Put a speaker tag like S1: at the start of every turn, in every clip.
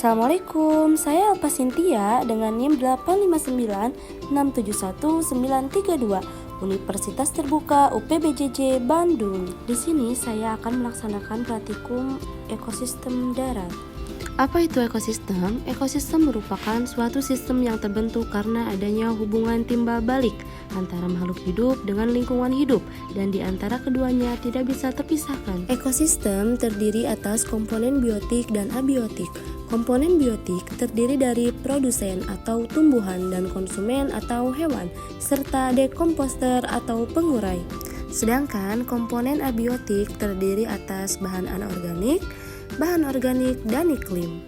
S1: Assalamualaikum, saya Alpa Sintia dengan NIM 859671932 Universitas Terbuka UPBJJ Bandung. Di sini saya akan melaksanakan praktikum ekosistem darat. Apa itu ekosistem? Ekosistem merupakan suatu sistem yang terbentuk karena adanya hubungan timbal balik antara makhluk hidup dengan lingkungan hidup, dan di antara keduanya tidak bisa terpisahkan. Ekosistem terdiri atas komponen biotik dan abiotik. Komponen biotik terdiri dari produsen atau tumbuhan dan konsumen atau hewan, serta dekomposter atau pengurai. Sedangkan komponen abiotik terdiri atas bahan anorganik, bahan organik, dan iklim.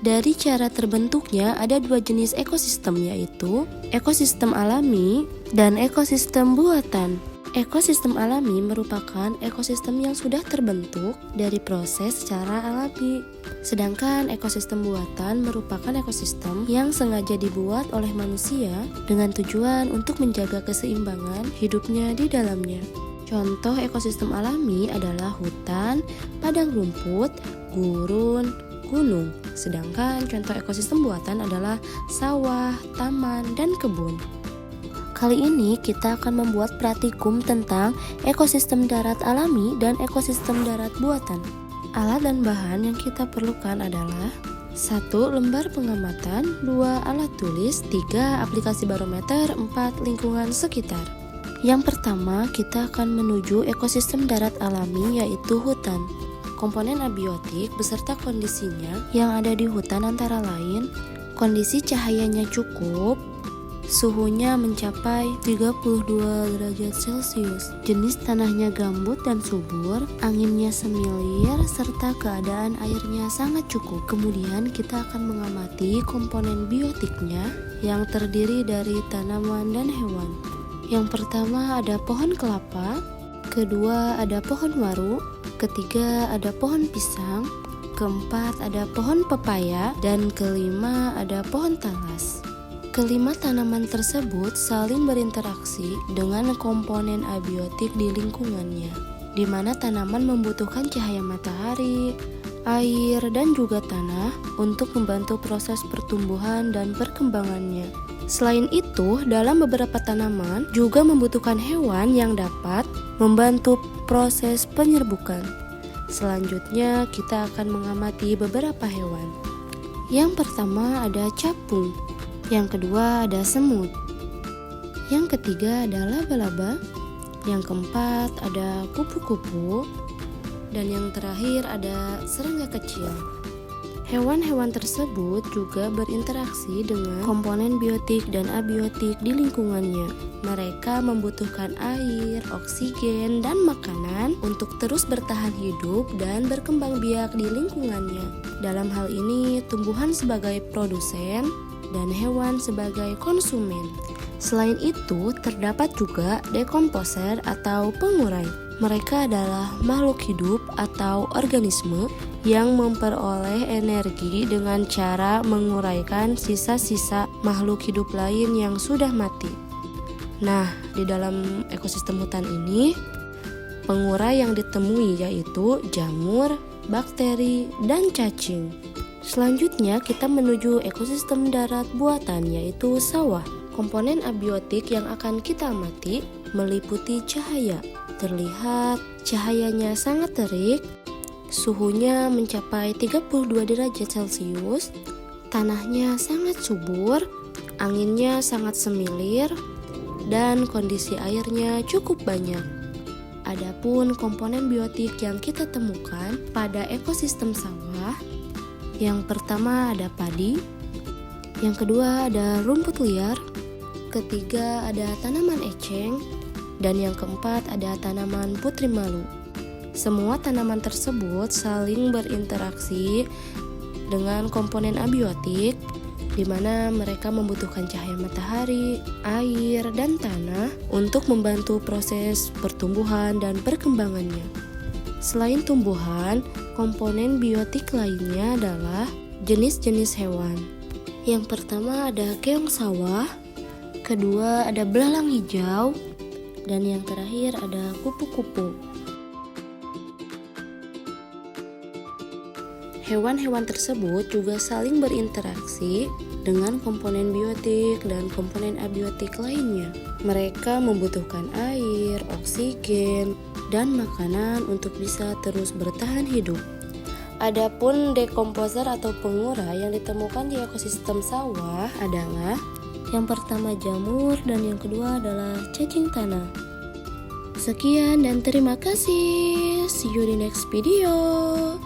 S1: Dari cara terbentuknya ada dua jenis ekosistem, yaitu ekosistem alami dan ekosistem buatan. Ekosistem alami merupakan ekosistem yang sudah terbentuk dari proses secara alami. Sedangkan ekosistem buatan merupakan ekosistem yang sengaja dibuat oleh manusia dengan tujuan untuk menjaga keseimbangan hidupnya di dalamnya. Contoh ekosistem alami adalah hutan, padang rumput, gurun, gunung. Sedangkan contoh ekosistem buatan adalah sawah, taman, dan kebun. Kali ini kita akan membuat praktikum tentang ekosistem darat alami dan ekosistem darat buatan. Alat dan bahan yang kita perlukan adalah 1. Lembar pengamatan, 2. Alat tulis, 3. Aplikasi barometer, 4. Lingkungan sekitar. Yang pertama, kita akan menuju ekosistem darat alami, yaitu hutan. Komponen abiotik beserta kondisinya yang ada di hutan antara lain, kondisi cahayanya cukup, suhunya mencapai 32 derajat Celcius, jenis tanahnya gambut dan subur, anginnya semilir, serta keadaan airnya sangat cukup. Kemudian kita akan mengamati komponen biotiknya yang terdiri dari tanaman dan hewan. Yang pertama ada pohon kelapa, kedua ada pohon waru, ketiga ada pohon pisang, keempat ada pohon pepaya, dan kelima ada pohon talas. Kelima tanaman tersebut saling berinteraksi dengan komponen abiotik di lingkungannya, di mana tanaman membutuhkan cahaya matahari, air, dan juga tanah untuk membantu proses pertumbuhan dan perkembangannya. Selain itu, dalam beberapa tanaman juga membutuhkan hewan yang dapat membantu proses penyerbukan. Selanjutnya, kita akan mengamati beberapa hewan. Yang pertama ada capung, yang kedua ada semut, yang ketiga ada laba-laba, yang keempat ada kupu-kupu, dan yang terakhir ada serangga kecil. Hewan-hewan tersebut juga berinteraksi dengan komponen biotik dan abiotik di lingkungannya. Mereka membutuhkan air, oksigen, dan makanan untuk terus bertahan hidup dan berkembang biak di lingkungannya. Dalam hal ini, tumbuhan sebagai produsen dan hewan sebagai konsumen. Selain itu, terdapat juga dekomposer atau pengurai. Mereka adalah makhluk hidup atau organisme yang memperoleh energi dengan cara menguraikan sisa-sisa makhluk hidup lain yang sudah mati. Nah, di dalam ekosistem hutan ini, pengurai yang ditemui yaitu jamur, bakteri, dan cacing. Selanjutnya kita menuju ekosistem darat buatan, yaitu sawah. Komponen abiotik yang akan kita amati meliputi cahaya. Terlihat cahayanya sangat terik, suhunya mencapai 32 derajat Celcius, tanahnya sangat subur, anginnya sangat semilir, dan kondisi airnya cukup banyak. Adapun komponen biotik yang kita temukan pada ekosistem sawah, yang pertama ada padi, yang kedua ada rumput liar, ketiga ada tanaman eceng, dan yang keempat ada tanaman putri malu. Semua tanaman tersebut saling berinteraksi dengan komponen abiotik, di mana mereka membutuhkan cahaya matahari, air, dan tanah untuk membantu proses pertumbuhan dan perkembangannya. Selain tumbuhan, komponen biotik lainnya adalah jenis-jenis hewan. Yang pertama ada keong sawah, kedua ada belalang hijau, dan yang terakhir ada kupu-kupu. Hewan-hewan tersebut juga saling berinteraksi dengan komponen biotik dan komponen abiotik lainnya. Mereka membutuhkan air, oksigen, dan makanan untuk bisa terus bertahan hidup. Adapun dekomposer atau pengurai yang ditemukan di ekosistem sawah adalah yang pertama jamur dan yang kedua adalah cacing tanah. Sekian dan terima kasih. See you di next video.